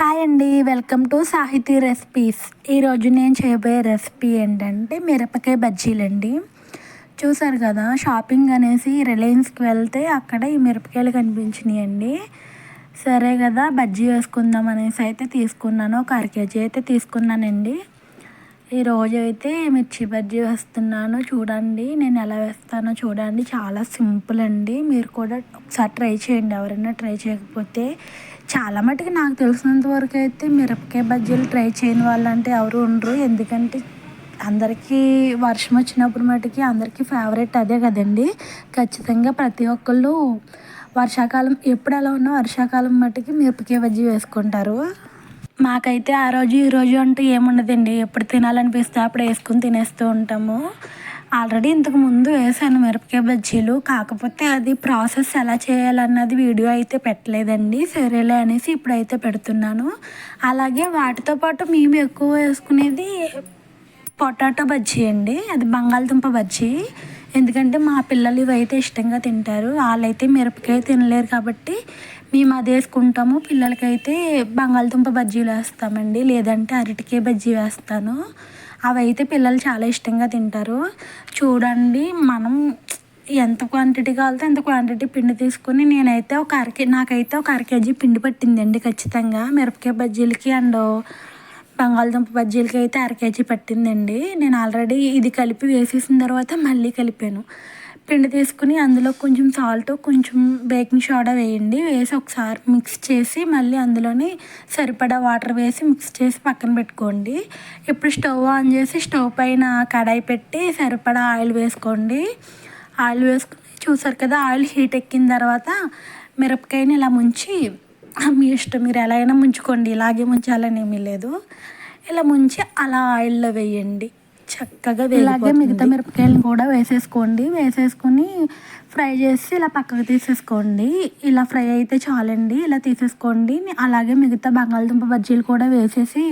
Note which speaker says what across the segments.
Speaker 1: Hi అండి, welcome to సాహితీ recipes. ఈరోజు నేను చేయబోయే రెసిపీ ఏంటంటే మిరపకాయ బజ్జీలండి. చూసారు కదా, షాపింగ్ అనేసి రిలయన్స్కి వెళ్తే అక్కడ ఈ మిరపకాయలు కనిపించినాయండి. సరే కదా, బజ్జీ వేసుకుందాం అనేసి అయితే తీసుకున్నాను. ఒక అరకేజీ అయితే తీసుకున్నానండి. ఈరోజు అయితే మిర్చి బజ్జీ వేస్తున్నాను. చూడండి నేను ఎలా వేస్తానో చూడండి. చాలా సింపుల్ అండి. మీరు కూడా ఒకసారి ట్రై చేయండి, ఎవరైనా ట్రై చేయకపోతే. చాలా మటుకు నాకు తెలిసినంత వరకు అయితే మిరపకాయ బజ్జీలు ట్రై చేయని వాళ్ళంటే ఎవరు ఉండరు. ఎందుకంటే అందరికీ వర్షం వచ్చినప్పుడు మటుకి అందరికీ ఫేవరెట్ అదే కదండి. ఖచ్చితంగా ప్రతి ఒక్కళ్ళు వర్షాకాలం ఎప్పుడు ఎలా ఉన్నా వర్షాకాలం మటుకి మిరపకాయ బజ్జీ వేసుకుంటారు. మాకైతే ఆ రోజు ఈ రోజు అంటూ ఏముండదండి. ఎప్పుడు తినాలనిపిస్తే అప్పుడు వేసుకుని తినేస్తూ ఉంటాము. ఆల్రెడీ ఇంతకు ముందు వేసాను మిరపకాయ బజ్జీలు, కాకపోతే అది ప్రాసెస్ ఎలా చేయాలన్నది వీడియో అయితే పెట్టలేదండి. సరేలే అనేసి ఇప్పుడైతే పెడుతున్నాను. అలాగే వాటితో పాటు మేము ఎక్కువ వేసుకునేది పొటాటో బజ్జీ అండి. అది బంగాళదుంప బజ్జీ. ఎందుకంటే మా పిల్లలు ఇవైతే ఇష్టంగా తింటారు. వాళ్ళైతే మిరపకాయ తినలేరు కాబట్టి మేము అది వేసుకుంటాము. పిల్లలకైతే బంగాళదుంప బజ్జీలు వేస్తామండి, లేదంటే అరటికాయ బజ్జీ వేస్తాను. అవైతే పిల్లలు చాలా ఇష్టంగా తింటారు. చూడండి, మనం ఎంత క్వాంటిటీ కావాలితే అంత క్వాంటిటీ పిండి తీసుకుని నాకైతే ఒక అర కేజీ పిండి పట్టిందండి ఖచ్చితంగా. మిరపకాయ బజ్జీలకి అండ్ బంగాళదుంప బజ్జీలకి అయితే అర కేజీ పట్టిందండి. నేను ఆల్రెడీ ఇది కలిపి వేసేసిన తర్వాత మళ్ళీ కలిపాను. పిండి తీసుకుని అందులో కొంచెం సాల్ట్, కొంచెం బేకింగ్ సోడా వేయండి. వేసి ఒకసారి మిక్స్ చేసి మళ్ళీ అందులోని సరిపడా వాటర్ వేసి మిక్స్ చేసి పక్కన పెట్టుకోండి. ఇప్పుడు స్టవ్ ఆన్ చేసి స్టవ్ పైన కడాయి పెట్టి సరిపడా ఆయిల్ వేసుకోండి. ఆయిల్ వేసుకుని చూసారు కదా, ఆయిల్ హీట్ ఎక్కిన తర్వాత మిరపకాయని ఇలా ముంచి, మీ ఇష్టం, మీరు ఎలా అయినా ముంచుకోండి, ఇలాగే ముంచాలని ఏమీ లేదు. ఇలా ముంచి అలా ఆయిల్లో వేయండి. చక్కగా ఇలాగే మిగతా మిరపకాయలను కూడా వేసేసుకుని ఫ్రై చేసి ఇలా పక్కకు తీసేసుకోండి. ఇలా ఫ్రై అయితే చాలండి, ఇలా తీసేసుకోండి. అలాగే మిగతా బంగాళదుంప బజ్జీలు కూడా వేసేసి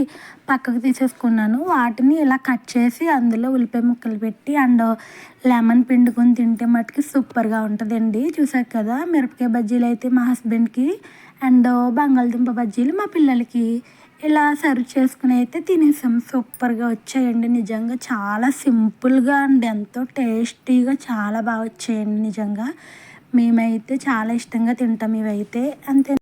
Speaker 1: పక్కకు తీసేసుకున్నాను. వాటిని ఇలా కట్ చేసి అందులో ఉల్లిపాయ ముక్కలు పెట్టి అండ్ లెమన్ పిండుకొని తింటే మటుకి సూపర్గా ఉంటుందండి. చూసారు కదా, మిరపకాయ బజ్జీలు అయితే మా హస్బెండ్కి అండ్ బంగాళదుంప బజ్జీలు మా పిల్లలకి. ఇలా సర్వ్ చేసుకుని అయితే తినేసాం. సూపర్గా వచ్చాయండి. నిజంగా చాలా సింపుల్గా అండ్ ఎంతో టేస్టీగా చాలా బాగా వచ్చాయండి. నిజంగా మేమైతే చాలా ఇష్టంగా తింటాం ఇవైతే. అంతే.